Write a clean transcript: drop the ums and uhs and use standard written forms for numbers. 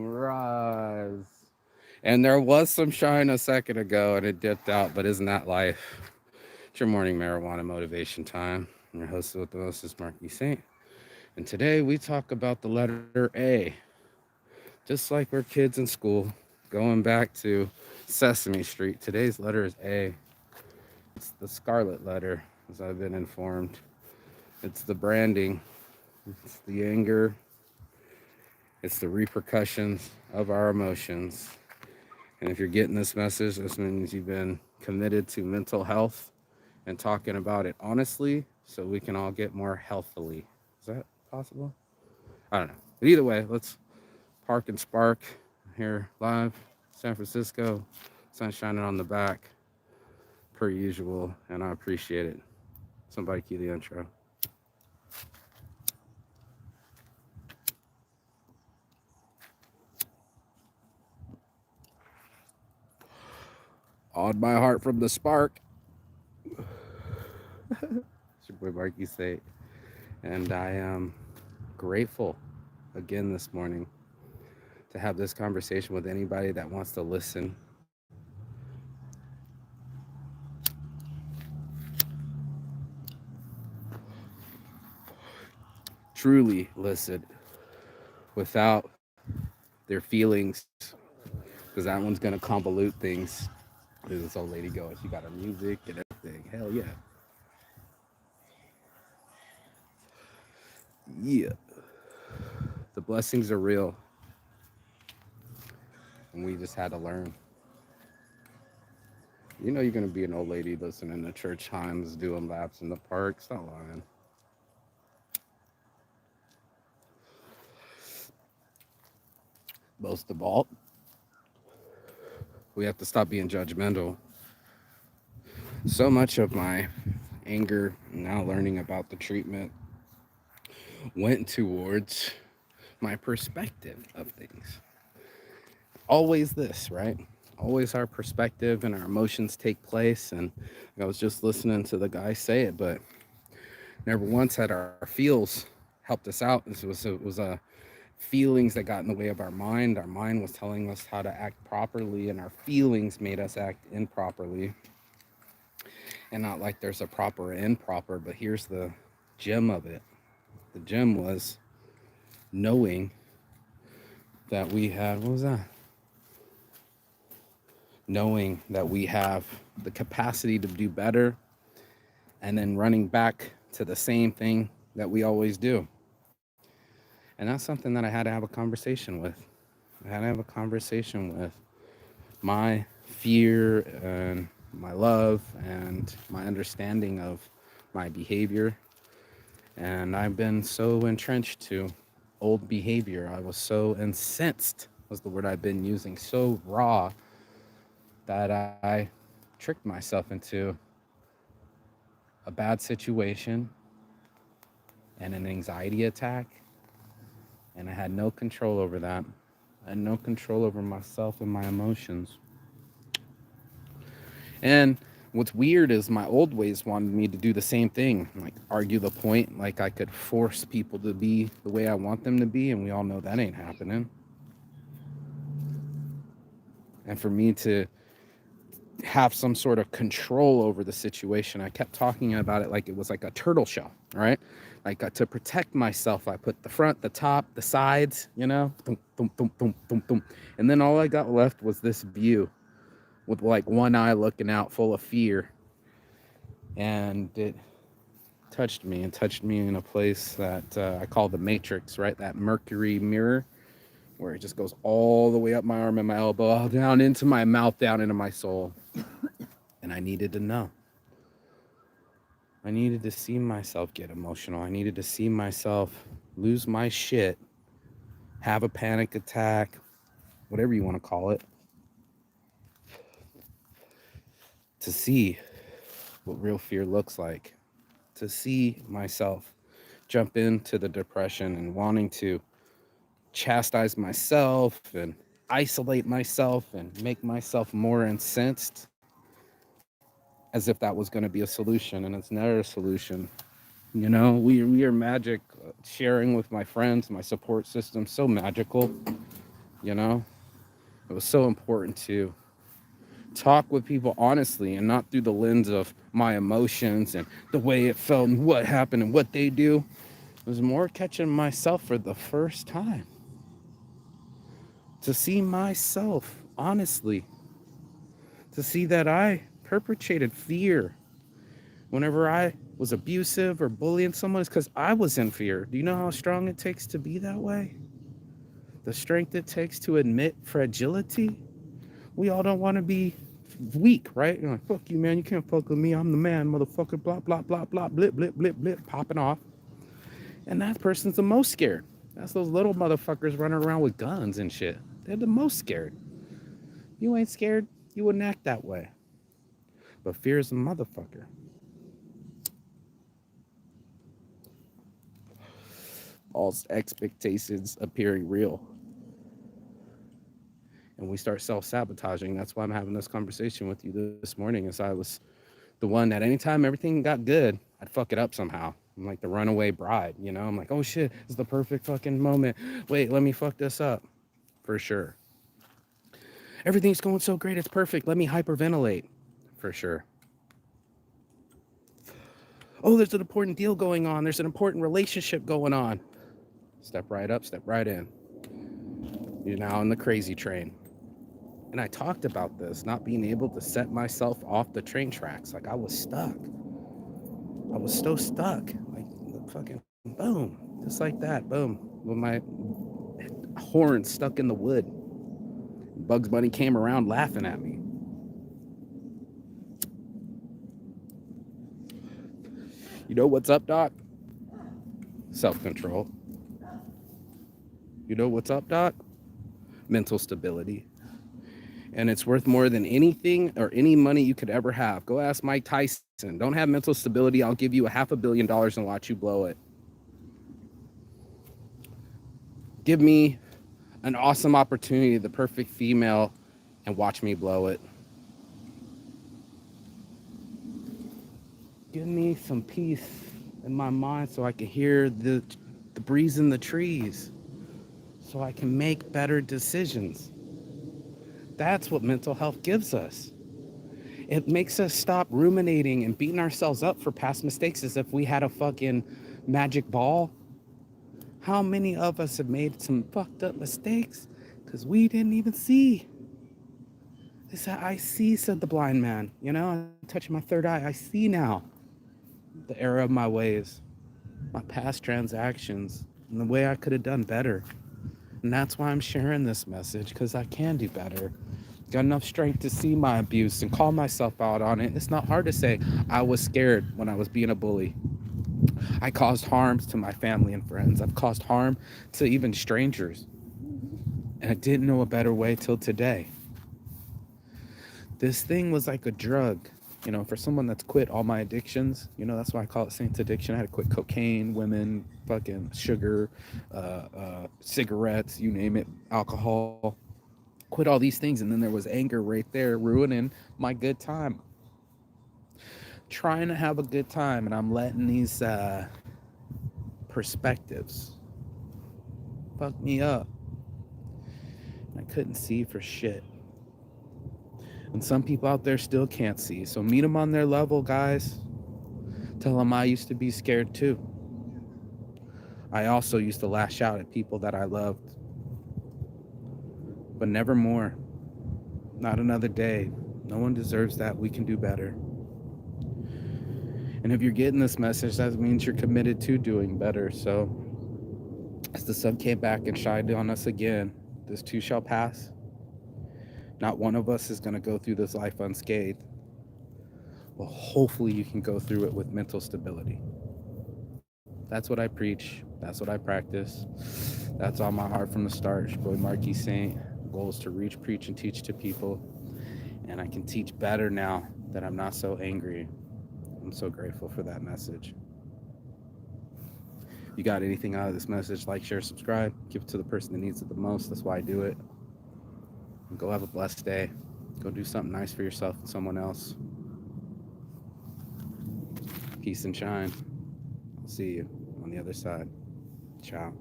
Rise. And there was some shine a second ago and it dipped out, but isn't that life? It's your morning marijuana motivation time. I'm your host with the most is Marky Saint. And today we talk about the letter A. Just like we're kids in school, going back to Sesame Street. Today's letter is A. It's the Scarlet letter, as I've been informed. It's the branding, it's the anger, it's the repercussions of our emotions. And if you're getting this message, this means you've been committed to mental health and talking about it honestly so we can all get more healthily. Is that possible? I don't know. But either way, let's park and spark here live, San Francisco. Sun shining on the back, per usual, and I appreciate it. Somebody cue the intro. On my heart from the spark. It's your boy Marky State. And I am grateful again this morning to have this conversation with anybody that wants to listen. Truly listen without their feelings, because that one's going to convolute things. There's this old lady going, she got her music and everything. Hell yeah. Yeah. The blessings are real. And we just had to learn. You know you're going to be an old lady listening to church hymns, doing laps in the park. Stop lying. Most of all, we have to stop being judgmental. So much of my anger, now learning about the treatment, went towards my perspective of things. Always this, right? Always our perspective and our emotions take place. And I was just listening to the guy say it, but never once had our feels helped us out. It was feelings that got in the way of our mind. Our mind was telling us how to act properly, and our feelings made us act improperly. And not like there's a proper and improper, but here's the gem of it. The gem was knowing that we had, what was that? Knowing that we have the capacity to do better and then running back to the same thing that we always do. And that's something that I had to have a conversation with. I had to have a conversation with my fear and my love and my understanding of my behavior. And I've been so entrenched to old behavior. I was so incensed, was the word I've been using, so raw that I tricked myself into a bad situation and an anxiety attack. And I had no control over that. I had no control over myself and my emotions. And what's weird is my old ways wanted me to do the same thing, like argue the point, like I could force people to be the way I want them to be, and we all know that ain't happening. And for me to have some sort of control over the situation, I kept talking about it like it was like a turtle shell, right? Like to protect myself, I put the front, the top, the sides, you know, thump, thump, thump, thump, thump, thump. And then all I got left was this view with like one eye looking out full of fear. And it touched me in a place that I call the matrix, right? That mercury mirror where it just goes all the way up my arm and my elbow, down into my mouth, down into my soul. And I needed to know. I needed to see myself get emotional. I needed to see myself lose my shit, have a panic attack, whatever you want to call it, to see what real fear looks like, to see myself jump into the depression and wanting to chastise myself and isolate myself and make myself more incensed as if that was going to be a solution, and it's never a solution. You know, we are magic. Sharing with my friends, my support system, so magical. You know, it was so important to talk with people honestly and not through the lens of my emotions and the way it felt and what happened and what they do. It was more catching myself for the first time, to see myself honestly, to see that I perpetrated fear whenever I was abusive or bullying someone. It's because I was in fear. Do you know how strong it takes to be that way? The strength it takes to admit fragility. We all don't want to be weak, right? You're like, fuck you, man. You can't fuck with me. I'm the man, motherfucker. Blah, blah, blah, blah, blip, blip, blip, blip, popping off. And that person's the most scared. That's those little motherfuckers running around with guns and shit. They're the most scared. You ain't scared, you wouldn't act that way. But fear is a motherfucker. False expectations appearing real. And we start self-sabotaging. That's why I'm having this conversation with you this morning, as I was the one that anytime everything got good, I'd fuck it up somehow. I'm like the runaway bride, you know? I'm like, oh shit, it's the perfect fucking moment. Wait, let me fuck this up. For sure. Everything's going so great, it's perfect. Let me hyperventilate. For sure. Oh, there's an important deal going on. There's an important relationship going on. Step right up, step right in. You're now on the crazy train. And I talked about this, not being able to set myself off the train tracks. Like I was stuck. I was so stuck. Like fucking boom. Just like that. Boom. With my horn stuck in the wood. Bugs Bunny came around laughing at me. You know what's up, Doc? Self-control. You know what's up, Doc? Mental stability. And it's worth more than anything or any money you could ever have. Go ask Mike Tyson. Don't have mental stability. I'll give you $500 million and watch you blow it. Give me an awesome opportunity, the perfect female, and watch me blow it. Give me some peace in my mind so I can hear the breeze in the trees, so I can make better decisions. That's what mental health gives us. It makes us stop ruminating and beating ourselves up for past mistakes as if we had a fucking magic ball. How many of us have made some fucked up mistakes because we didn't even see? They said, I see, said the blind man. You know, I'm touching my third eye. I see now the error of my ways, my past transactions, and the way I could have done better. And that's why I'm sharing this message, because I can do better. Got enough strength to see my abuse and call myself out on it. It's not hard to say I was scared when I was being a bully. I caused harms to my family and friends. I've caused harm to even strangers. And I didn't know a better way till today. This thing was like a drug. You know, for someone that's quit all my addictions, you know, that's why I call it Saints Addiction. I had to quit cocaine, women, fucking sugar, cigarettes, you name it, alcohol. Quit all these things, and then there was anger right there ruining my good time. Trying to have a good time, and I'm letting these perspectives fuck me up. I couldn't see for shit. And some people out there still can't see. So meet them on their level, guys. Tell them I used to be scared too. I also used to lash out at people that I loved. But never more. Not another day. No one deserves that. We can do better. And if you're getting this message, that means you're committed to doing better. So as the sun came back and shined on us again, this too shall pass. Not one of us is going to go through this life unscathed. Well, hopefully you can go through it with mental stability. That's what I preach. That's what I practice. That's on my heart from the start. Your boy Marquis Saint. Goal is to reach, preach, and teach to people. And I can teach better now that I'm not so angry. I'm so grateful for that message. You got anything out of this message, like, share, subscribe. Give it to the person that needs it the most. That's why I do it. And go have a blessed day. Go do something nice for yourself and someone else. Peace and shine. See you on the other side. Ciao.